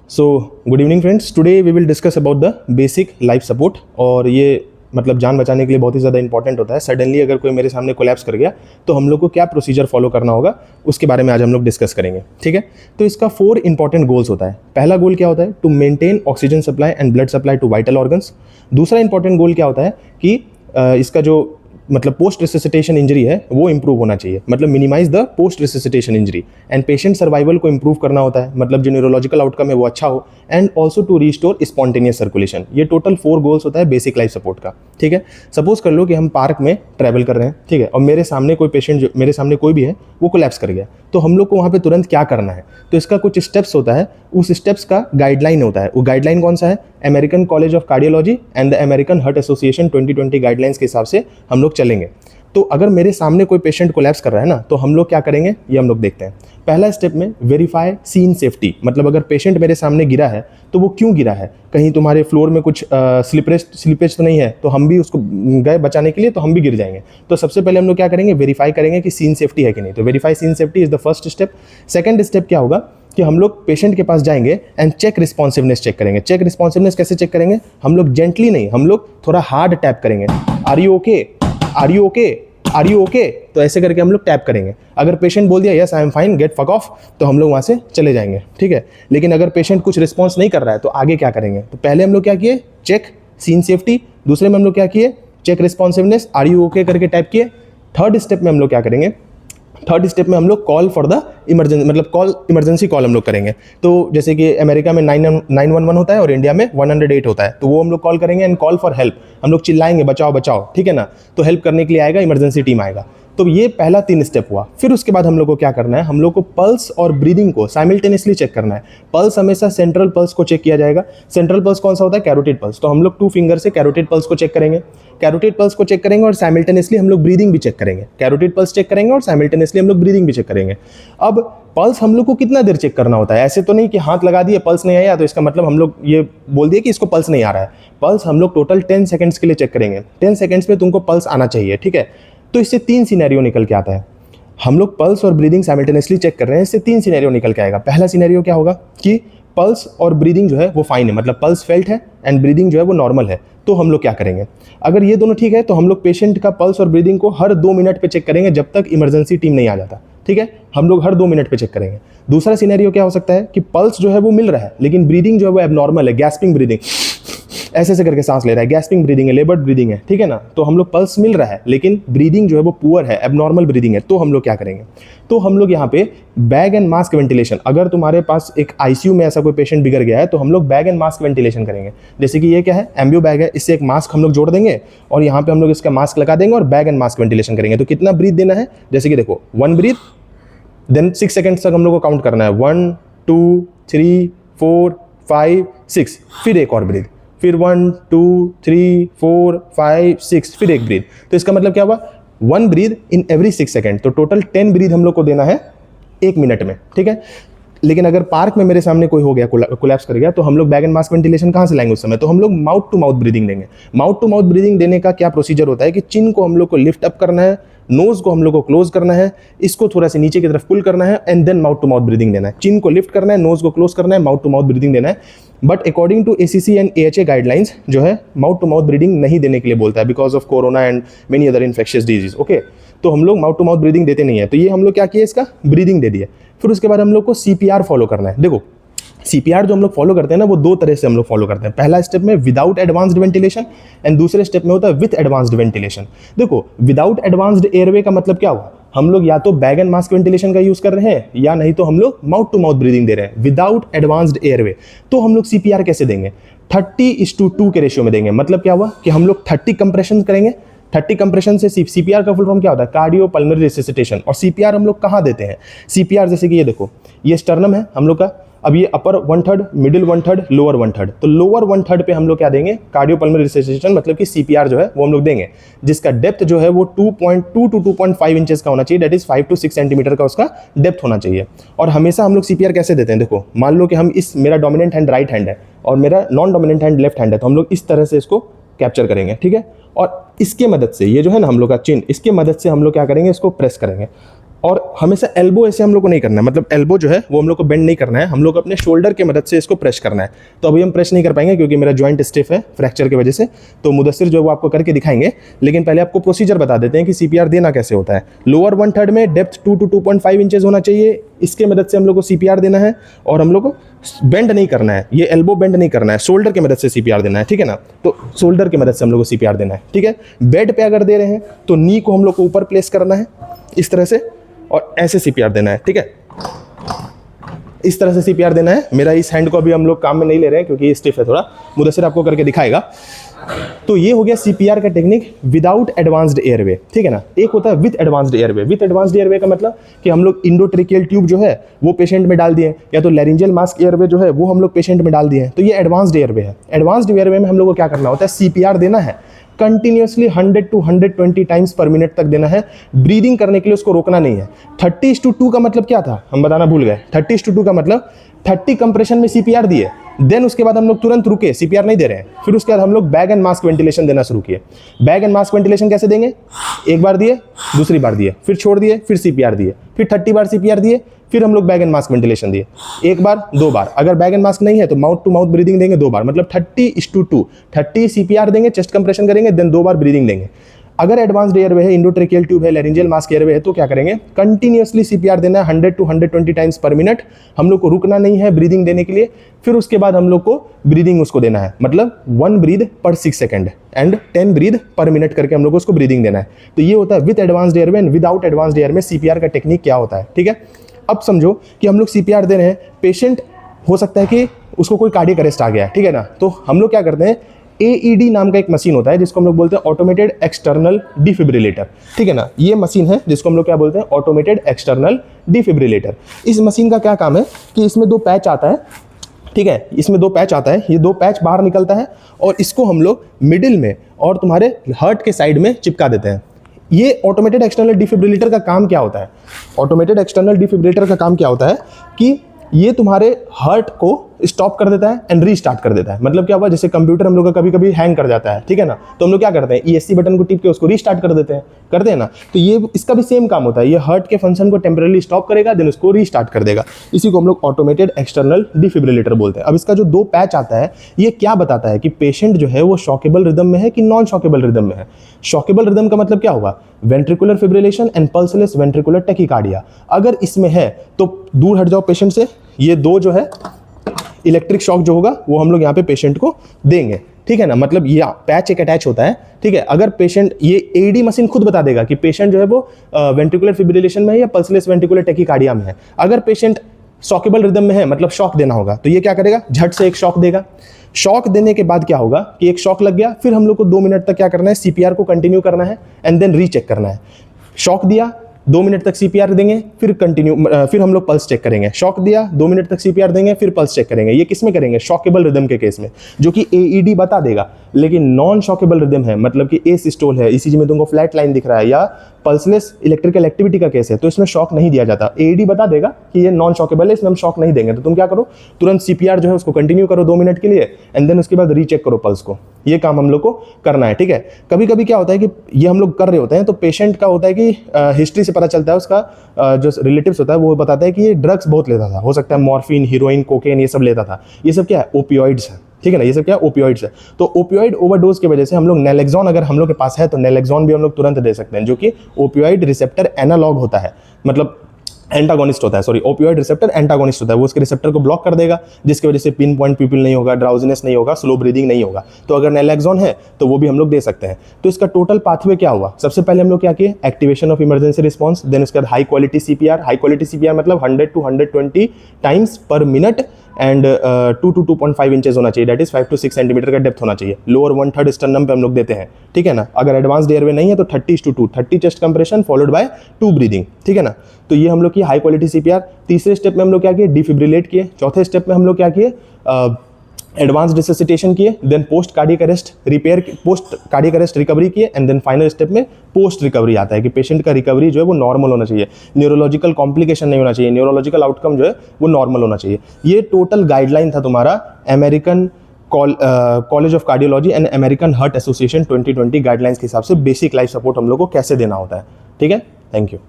So good evening friends, today we will discuss about the basic life support. और ये मतलब जान बचाने के लिए बहुत ही ज़्यादा इंपॉर्टेंट होता है। सडनली अगर कोई मेरे सामने कोलैप्स कर गया तो हम लोग को क्या प्रोसीजर फॉलो करना होगा उसके बारे में आज हम लोग डिस्कस करेंगे। ठीक है, तो इसका 4 इंपॉर्टेंट गोल्स होता है। पहला गोल क्या होता है? To maintain oxygen supply and blood supply to vital organs. दूसरा इंपॉर्टेंट गोल क्या होता है कि इसका जो मतलब पोस्ट रिससिटेशन इंजरी है वो इंप्रूव होना चाहिए, मतलब minimize the post resuscitation injury and patient survival को इंप्रूव करना होता है, मतलब जो न्यूरोलॉजिकल आउटकम है वो अच्छा हो, and also to restore spontaneous circulation. ये टोटल 4 गोल्स होता है बेसिक लाइफ सपोर्ट का। ठीक है, सपोज कर लो कि हम पार्क में ट्रैवल कर रहे हैं, ठीक है, और मेरे सामने कोई पेशेंट, जो मेरे सामने कोई भी है वो कोलैप्स कर गया, तो हम लोग को वहाँ पे तुरंत क्या करना है? तो इसका कुछ स्टेप्स होता है, उस स्टेप्स का गाइडलाइन होता है। वो गाइडलाइन कौन सा है? American college of cardiology and the American heart association 2020 guidelines के हिसाब से हम लोग चलेंगे। तो अगर मेरे सामने कोई पेशेंट कोलैप्स कर रहा है ना, तो हम लोग क्या करेंगे ये हम लोग देखते हैं। पहला स्टेप में वेरीफाई सीन सेफ्टी, मतलब अगर पेशेंट मेरे सामने गिरा है तो वो क्यों गिरा है, कहीं तुम्हारे फ्लोर में कुछ स्लिपेज तो नहीं है, तो हम भी उसको गए बचाने के लिए तो हम भी गिर जाएंगे। तो सबसे पहले हम लोग क्या करेंगे? वेरीफाई करेंगे कि सीन सेफ्टी है कि नहीं। तो verify scene safety is the first step. Second step क्या होगा कि हम लोग पेशेंट के पास जाएंगे एंड चेक रिस्पॉन्सिवनेस चेक करेंगे। चेक रिस्पॉन्सिवनेस कैसे चेक करेंगे? हम लोग जेंटली नहीं, हम लोग थोड़ा हार्ड टैप करेंगे। Are you okay, are you okay, are you okay, तो ऐसे करके हम लोग टैप करेंगे। अगर पेशेंट बोल दिया yes I am fine, get fuck off, तो हम लोग वहाँ से चले जाएंगे। ठीक है, लेकिन अगर पेशेंट कुछ रिस्पॉन्स नहीं कर रहा है तो आगे क्या करेंगे? तो पहले हम लोग क्या किए? Check scene safety. दूसरे में हम लोग क्या किए? Check responsiveness, are you okay करके टैप किए। थर्ड स्टेप में हम लोग क्या करेंगे? थर्ड स्टेप में हम लोग कॉल फॉर द इमरजेंसी, मतलब इमरजेंसी कॉल हम लोग करेंगे। तो जैसे कि अमेरिका में 911 होता है और इंडिया में 108 होता है, तो वो हम लोग कॉल करेंगे एंड कॉल फॉर हेल्प। हम लोग चिल्लाएंगे बचाओ बचाओ, ठीक है ना, तो हेल्प करने के लिए आएगा, इमरजेंसी टीम आएगा। तो ये पहला 3 स्टेप हुआ। फिर उसके बाद हम लोग को क्या करना है? हम लोग को पल्स और ब्रीदिंग को साइमल्टेनियसली चेक करना है। पल्स हमेशा सेंट्रल पल्स को चेक किया जाएगा। सेंट्रल पल्स कौन सा होता है? Carotid pulse. तो हम लोग 2 फिंगर से कैरोटिड पल्स को चेक करेंगे। कैरोटिड पल्स को चेक करेंगे और साइमल्टेनियसली हम लोग ब्रीदिंग भी चेक करेंगे। कैरोटिड पल्स चेक करेंगे और साइमल्टेनियसली हम लोग ब्रीदिंग भी चेक करेंगे। अब पल्स हम लोग को कितना देर चेक करना होता है? ऐसे तो नहीं कि हाथ लगा दिए पल्स नहीं आया तो इसका मतलब हम लोग ये बोल दिए कि इसको पल्स नहीं आ रहा है। पल्स हम लोग टोटल 10 सेकंड्स के लिए चेक करेंगे। 10 सेकंड्स में तुमको पल्स आना चाहिए। ठीक है, तो इससे 3 सिनेरियो निकल के आता है। हम लोग पल्स और ब्रीदिंग साइमल्टेनियसली चेक कर रहे हैं, इससे 3 सिनेरियो निकल के आएगा। पहला सिनेरियो क्या होगा कि पल्स और ब्रीदिंग जो है वो फाइन है, मतलब पल्स फेल्ट है एंड ब्रीदिंग जो है वो नॉर्मल है। तो हम लोग क्या करेंगे? अगर ये दोनों ठीक है तो हम लोग पेशेंट का पल्स और ब्रीदिंग को हर 2 मिनट पे चेक करेंगे जब तक इमरजेंसी टीम नहीं आ जाता। ठीक है, हम लोग हर 2 मिनट पे चेक करेंगे। दूसरा सिनेरियो क्या हो सकता है कि पल्स जो है वो मिल रहा है लेकिन ब्रीदिंग जो है वो एबनॉर्मल है, गैस्पिंग ब्रीदिंग, ऐसे ऐसे करके सांस ले रहा है, गैस्पिंग ब्रीदिंग है, लेबर्ड ब्रीदिंग है। ठीक है ना, तो हम लोग पल्स मिल रहा है लेकिन ब्रीदिंग जो है वो पुअर है, एबनॉर्मल ब्रीदिंग है। तो हम लोग क्या करेंगे? तो हम लोग यहाँ पे बैग एंड मास्क वेंटिलेशन, अगर तुम्हारे पास एक आईसीयू में ऐसा कोई पेशेंट बिगड़ गया है तो हम लोग बैग एंड मास्क वेंटिलेशन करेंगे। जैसे कि ये क्या है? एम्ब्यू बैग है, इससे एक मास्क हम लोग जोड़ देंगे और यहाँ पे हम लोग इसका मास्क लगा देंगे और बैग एंड मास्क वेंटिलेशन करेंगे। तो कितना ब्रीथ देना है? जैसे कि देखो 1 ब्रीथ, देन 6 सेकंड्स तक हम लोग को काउंट करना है। 1 2 3 4 5 6, फिर एक और ब्रीथ, फिर 1 2 3 4 5 6, फिर एक ब्रीथ। तो इसका मतलब क्या हुआ? 1 ब्रीथ इन एवरी 6 सेकंड। तो टोटल 10 ब्रीथ हम लोग को देना है 1 मिनट में। ठीक है, लेकिन अगर पार्क में मेरे सामने कोई हो गया, कोलैप्स कर गया, तो हम लोग बैग एंड मास्क वेंटिलेशन कहाँ से लाएंगे उस समय? तो हम लोग माउथ टू माउथ ब्रीदिंग देंगे। माउथ टू माउथ ब्रीदिंग देने का क्या प्रोसीजर होता है कि चिन को हम लोग को लिफ्ट अप करना है, नोज को हम लोग को क्लोज करना है, इसको थोड़ा सा नीचे की तरफ पुल करना है and then mouth to mouth breathing देना है। चिन को लिफ्ट करना है, नोज को क्लोज करना है, माउथ टू माउथ ब्रीदिंग देना है। But according to ACC and AHA guidelines जो है माउथ टू माउथ ब्रीदिंग नहीं देने के लिए बोलता है, because of corona and many other infectious disease. Okay, तो हम लोग माउथ टू माउथ ब्रीदिंग देते नहीं है। तो ये हम लोग क्या किए? इसका ब्रीदिंग दे दिए। फिर उसके बाद हम लोग को CPR फॉलो करना है। देखो CPR जो हम लोग फॉलो करते हैं ना, वो 2 तरह से हम लोग फॉलो करते हैं। पहला स्टेप में विदाउट एडवांस्ड वेंटिलेशन एंड दूसरे स्टेप में होता है विथ एडवांस्ड वेंटिलेशन। देखो विदाउट एडवांस्ड एयरवे का मतलब क्या हुआ? हम लोग या तो बैग एंड मास्क वेंटिलेशन का यूज कर रहे हैं या नहीं तो हम लोग माउथ टू माउथ ब्रीदिंग दे रहे हैं विदाउट एडवांस्ड एयरवे। तो हम लोग CPR कैसे देंगे? 30:2 के रेशियो में देंगे। मतलब क्या हुआ कि हम लोग 30 कंप्रेशन करेंगे। 30 कंप्रेशन से CPR का फुल फॉर्म क्या होता है? Cardio pulmonary resuscitation. और CPR हम लोग कहाँ देते हैं? CPR जैसे कि ये देखो, ये स्टर्नम है हम लोग का, अब ये अपर 1/3, मिडिल 1/3, लोअर 1/3। तो लोअर 1/3 पे हम लोग क्या देंगे? कार्डियो पल्मोनरी रिससिटेशन, मतलब कि CPR जो है वो हम लोग देंगे, जिसका डेप्थ जो है वो 2.2 to 2.5 इंचेस का होना चाहिए। दैट इज 5 to 6 सेंटीमीटर का उसका डेप्थ होना चाहिए। और हमेशा हम लोग CPR कैसे देते हैं? देखो मान लो कि हम मेरा डोमिनेंट हैंड राइट हैंड है और मेरा non dominant hand left hand है, तो हम लोग इस तरह से इसको कैप्चर करेंगे। ठीक है, और इसके मदद से ये जो है ना हम लोग का चिन, इसके मदद से हम लोग क्या करेंगे? इसको प्रेस करेंगे। और हमेशा एल्बो ऐसे हम लोग को नहीं करना है, मतलब एल्बो जो है वो हम लोग को बेंड नहीं करना है, हम लोग को अपने शोल्डर की मदद से इसको प्रेस करना है। तो अभी हम प्रेस नहीं कर पाएंगे क्योंकि मेरा जॉइंट स्टिफ है फ्रैक्चर की वजह से, तो मुदस्सिर जो है वो आपको करके दिखाएंगे। लेकिन पहले आपको प्रोसीजर बता देते हैं कि सीपीआर देना कैसे होता है। लोअर 1/3 में डेप्थ 2 to 2.5 इंचेस होना चाहिए, इसके मदद से हम लोग को सीपीआर देना है। और हम लोग को बेंड नहीं करना है, ये एल्बो बेंड नहीं करना है, शोल्डर की मदद से सीपीआर देना है, ठीक है ना। तो शोल्डर की मदद से हम लोग को सीपीआर देना है, ठीक है। बेड पे अगर दे रहे हैं तो नी को हम लोग को ऊपर प्लेस करना है इस तरह से, और ऐसे सीपीआर देना है, ठीक है। इस तरह से सीपीआर देना है। मेरा इस हैंड को अभी हम लोग काम में नहीं ले रहे हैं क्योंकि ये स्टिफ है थोड़ा, मुदस्सिर आपको करके दिखाएगा। तो ये हो गया सीपीआर का टेक्निक विदाउट एडवांस्ड एयरवे, ठीक है ना। एक होता है with advanced airway. With advanced airway का मतलब कि हम लोग इंडोट्रेकियल ट्यूब जो है वो पेशेंट में डाल दिए, या तो लैरिंजियल मास्क एयरवे जो है वो हम लोग पेशेंट में डाल दिए, तो ये एडवांस्ड एयरवे है। एडवांस्ड एयरवे में हम लोग को क्या करना होता है, सीपीआर देना है continuously 100 to 120 times per minute तक देना है। ब्रीदिंग करने के लिए उसको रोकना नहीं है। 30:2 का मतलब क्या था, हम बताना भूल गए। 30:2 का मतलब 30 कंप्रेशन में सीपीआर दिए, देन उसके बाद हम लोग तुरंत रुके, सीपीआर नहीं दे रहे हैं। फिर उसके बाद हम लोग बैग एंड मास्क वेंटिलेशन देना शुरू किए। बैग एंड मास्क वेंटिलेशन कैसे देंगे, एक बार दिए, दूसरी बार दिए, फिर छोड़ दिए, फिर सीपीआर दिए, फिर 30 बार सीपीआर दिए, फिर हम लोग बैग एंड मास्क वेंटिलेशन दिए, एक बार, दो बार। अगर बैग एंड मास्क नहीं है तो माउथ टू माउथ ब्रीदिंग देंगे 2 बार, मतलब 30:2, 30 सीपीआर देंगे, चेस्ट कंप्रेशन करेंगे, देन 2 बार ब्रीदिंग देंगे। अगर एडवांस्ड एयरवे है, इंडोट्रेकियल ट्यूब है, लैरिंजियल मास्क एयरवे है, तो क्या करेंगे, कंटिन्यूअसली सीपीआर देना है 100 to 120 टाइम्स पर मिनट। हम लोग को रुकना नहीं है ब्रीदिंग देने के लिए। फिर उसके बाद हम लोग को ब्रीदिंग उसको देना है, मतलब 1 ब्रीद पर 6 सेकंड एंड 10 ब्रीद पर मिनट करके हम लोग को उसको ब्रीदिंग देना है। तो ये होता है with advanced airway and without advanced air में सीपीआर का टेक्निक क्या होता है, ठीक है। अब समझो कि हम लोग सीपीआर दे रहे हैं, पेशेंट हो सकता है कि उसको कोई कार्डियक अरेस्ट आ गया है, ठीक है ना। तो हम लोग क्या करते हैं, AED नाम का एक मशीन होता है जिसको हम लोग बोलते हैं ऑटोमेटेड एक्सटर्नल डिफिब्रिलेटर, ठीक है ना। ये मशीन है जिसको हम लोग क्या बोलते हैं, ऑटोमेटेड एक्सटर्नल डिफिब्रिलेटर। इस मशीन का क्या काम है कि इसमें 2 पैच आता है, ठीक है, इसमें 2 पैच आता है, ये 2 पैच बाहर निकलता है और इसको हम लोग मिडिल में और तुम्हारे हार्ट के साइड में चिपका देते हैं। ये ऑटोमेटेड एक्सटर्नल डिफिब्रिलेटर का काम क्या होता है, ऑटोमेटेड एक्सटर्नल डिफिब्रिलेटर का काम क्या होता है कि ये तुम्हारे हार्ट को स्टॉप कर देता है एंड रीस्टार्ट कर देता है। मतलब क्या हुआ, जैसे कंप्यूटर हम लोग का कभी कभी हैंग कर जाता है, ठीक है ना, तो हम लोग क्या करते हैं, ESC बटन को टिप के उसको रीस्टार्ट कर देते हैं, करते हैं ना। तो ये इसका भी सेम काम होता है, ये हार्ट के फंक्शन को टेम्परेरी स्टॉप करेगा, देन उसको रीस्टार्ट कर देगा। इसी को हम लोग ऑटोमेटेड एक्सटर्नल डिफिब्रिलेटर बोलते हैं। अब इसका जो 2 पैच आता है, ये क्या बताता है कि पेशेंट जो है वो शॉकेबल रिदम में है कि नॉन शॉकेबल रिदम में है। शॉकेबल रिदम का मतलब क्या होगा, ventricular fibrillation and pulseless ventricular tachycardia. अगर इसमें है तो दूर हट जाओ पेशेंट से, ये 2 जो है इलेक्ट्रिक शॉक जो होगा वो हम लोग यहाँ पे पेशेंट को देंगे, ठीक है ना। मतलब ये पैच एक अटैच होता है, ठीक है। अगर पेशेंट, ये AED मशीन खुद बता देगा कि पेशेंट जो है वो वेंट्रिकुलर फिब्रिलेशन में है या पल्सलेस वेंट्रिकुलर टैकीकार्डिया में है। अगर पेशेंट शॉकेबल रिदम में है, मतलब शॉक देना होगा, तो ये क्या करेगा, झट से एक शॉक देगा। शॉक देने के बाद क्या होगा कि एक शॉक लग गया, फिर हम लोग को 2 मिनट तक क्या करना है, सीपीआर को कंटिन्यू करना है एंड देन रीचेक करना है। शॉक दिया, 2 मिनट तक सीपीआर देंगे, फिर कंटिन्यू, फिर हम लोग पल्स चेक करेंगे। शॉक दिया, 2 मिनट तक सीपीआर देंगे, फिर पल्स चेक करेंगे। ये किस में करेंगे, शॉकेबल रिदम के केस में, जो कि AED बता देगा। लेकिन नॉन शॉकेबल रिदम है, मतलब कि ए सिस्टोल है, ECG में तुमको फ्लैट लाइन दिख रहा है, या पल्सलेस इलेक्ट्रिकल एक्टिविटी का केस है, तो इसमें शॉक नहीं दिया जाता। AED बता देगा कि ये नॉन शॉकेबल है, इसमें हम शॉक नहीं देंगे। तो तुम क्या करो, तुरंत सीपीआर जो है उसको कंटिन्यू करो 2 मिनट के लिए एंड देन उसके बाद रीचेक करो पल्स को। ये काम हम लोग को करना है, ठीक है। कभी कभी क्या होता है कि ये हम लोग कर रहे होते हैं तो पेशेंट का होता है कि हिस्ट्री से पता चलता है, उसका जो रिलेटिव्स होता है वो बताता है कि ये ड्रग्स बहुत लेता था, हो सकता है मॉर्फिन, हीरोइन, कोकेन, ये सब लेता था। ये सब क्या है, ओपियोइड्स है, ठीक है ना। ये सब क्या है, ओपियोइड्स है। तो ओपियोइड ओवरडोज की वजह से हम लोग नैलेक्सोन, अगर हम लोग के पास है तो नैलेक्सोन भी हम लोग तुरंत दे सकते हैं, जो कि ओपियोइड रिसेप्टर एनालॉग होता है, मतलब एंटागोनिस्ट होता है, सॉरी, ओपियोइड रिसेप्टर एंटागोनिस्ट होता है। वो उसके रिसेप्टर को ब्लॉक कर देगा, जिसकी वजह से पिन पॉइंट पिपिल नहीं होगा, ड्राउजीनेस नहीं होगा, स्लो ब्रीदिंग नहीं होगा। तो अगर नैलेक्सोन है तो वो भी हम लोग दे सकते हैं। तो इसका टोटल पाथवे क्या हुआ, सबसे पहले हम लोग क्या किए, activation of emergency response, then उसके बाद high quality CPR. High quality CPR मतलब 100 to 120 times per minute and 2 to 2.5 inches होना चाहिए, दैट इज 5 to 6 सेंटीमीटर का डेप्थ होना चाहिए। लोअर 1/3 स्टर्नम पे हम लोग देते हैं, ठीक है ना। अगर एडवांस्ड एयरवे नहीं है तो 30:2, 30 chest compression followed by 2 breathing, ठीक है ना। तो ये हम लोग की हाई क्वालिटी सीपीआर। तीसरे स्टेप में हम लोग क्या किए, डिफिब्रिलेट किए। चौथे स्टेप में हम लोग क्या किए, एडवांस रिससिटेशन किए, then post cardiac arrest repair, post cardiac arrest recovery किए एंड देन फाइनल स्टेप में पोस्ट रिकवरी आता है कि पेशेंट का रिकवरी जो है वो नॉर्मल होना चाहिए, न्यूरोलॉजिकल कॉम्प्लिकेशन नहीं होना चाहिए, न्यूरोलॉजिकल आउटकम जो है वो नॉर्मल होना चाहिए। ये टोटल गाइडलाइन था तुम्हारा American college of cardiology and American heart association 2020 guidelines के हिसाब से बेसिक लाइफ सपोर्ट हम लोग को कैसे देना होता है, ठीक है। Thank you.